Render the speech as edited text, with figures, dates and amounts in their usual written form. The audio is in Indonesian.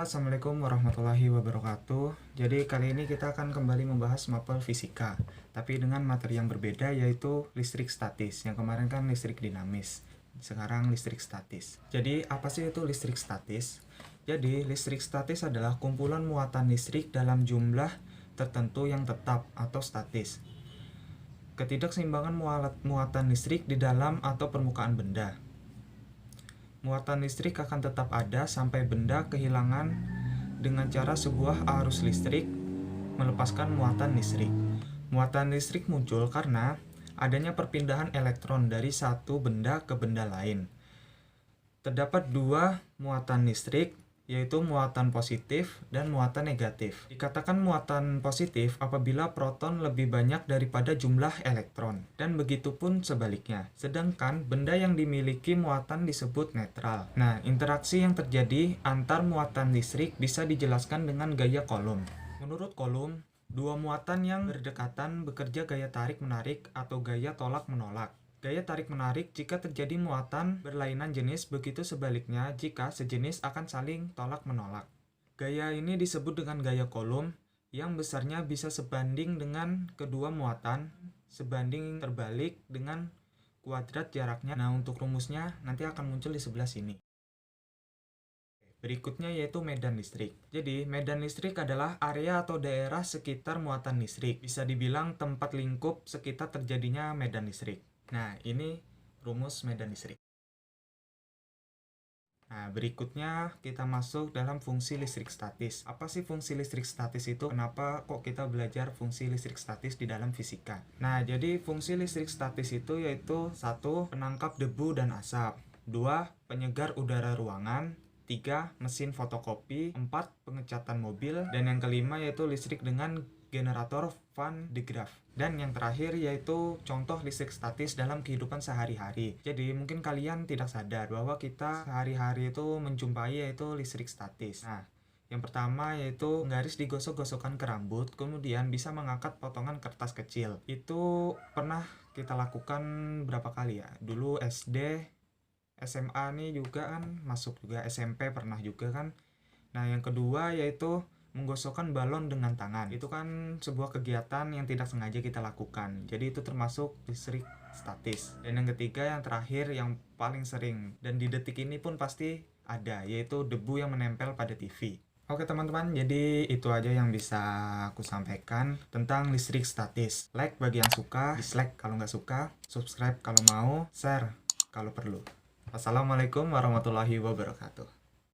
Assalamualaikum warahmatullahi wabarakatuh. Jadi kali ini kita akan kembali membahas mapel fisika, tapi dengan materi yang berbeda, yaitu listrik statis. Yang kemarin kan listrik dinamis, sekarang listrik statis. Jadi apa sih itu listrik statis? Jadi listrik statis adalah kumpulan muatan listrik dalam jumlah tertentu yang tetap atau statis. Ketidakseimbangan muatan listrik di dalam atau permukaan benda. Muatan listrik akan tetap ada sampai benda kehilangan dengan cara sebuah arus listrik melepaskan muatan listrik. Muatan listrik muncul karena adanya perpindahan elektron dari satu benda ke benda lain. Terdapat dua muatan listrik, yaitu muatan positif dan muatan negatif. Dikatakan muatan positif apabila proton lebih banyak daripada jumlah elektron, dan begitu pun sebaliknya. Sedangkan benda yang dimiliki muatan disebut netral. Nah, interaksi yang terjadi antar muatan listrik bisa dijelaskan dengan gaya Coulomb. Menurut Coulomb, dua muatan yang berdekatan bekerja gaya tarik-menarik atau gaya tolak-menolak. Gaya tarik-menarik jika terjadi muatan berlainan jenis, begitu sebaliknya jika sejenis akan saling tolak-menolak. Gaya ini disebut dengan gaya Coulomb, yang besarnya bisa sebanding dengan kedua muatan, sebanding terbalik dengan kuadrat jaraknya. Nah, untuk rumusnya nanti akan muncul di sebelah sini. Berikutnya yaitu medan listrik. Jadi, medan listrik adalah area atau daerah sekitar muatan listrik. Bisa dibilang tempat lingkup sekitar terjadinya medan listrik. Nah, ini rumus medan listrik. Nah, berikutnya kita masuk dalam fungsi listrik statis. Apa sih fungsi listrik statis itu? Kenapa kok kita belajar fungsi listrik statis di dalam fisika? Nah, jadi fungsi listrik statis itu yaitu 1. Penangkap debu dan asap, 2. Penyegar udara ruangan, 3. Mesin fotokopi, 4. Pengecatan mobil, dan yang kelima yaitu listrik dengan generator Van de Graaff. Dan yang terakhir yaitu contoh listrik statis dalam kehidupan sehari-hari. Jadi mungkin kalian tidak sadar bahwa kita sehari-hari itu menjumpai yaitu listrik statis. Nah, yang pertama yaitu garis digosok-gosokkan ke rambut, kemudian bisa mengangkat potongan kertas kecil. Itu pernah kita lakukan berapa kali ya? Dulu SD, SMA nih juga kan, masuk juga SMP pernah juga kan. Nah, yang kedua yaitu menggosokkan balon dengan tangan. Itu kan sebuah kegiatan yang tidak sengaja kita lakukan. Jadi itu termasuk listrik statis. Dan yang ketiga, yang terakhir, yang paling sering dan di detik ini pun pasti ada, yaitu debu yang menempel pada TV. Oke teman-teman, jadi itu aja yang bisa aku sampaikan tentang listrik statis. Like bagi yang suka, dislike kalau nggak suka, subscribe kalau mau, share kalau perlu. Wassalamualaikum warahmatullahi wabarakatuh.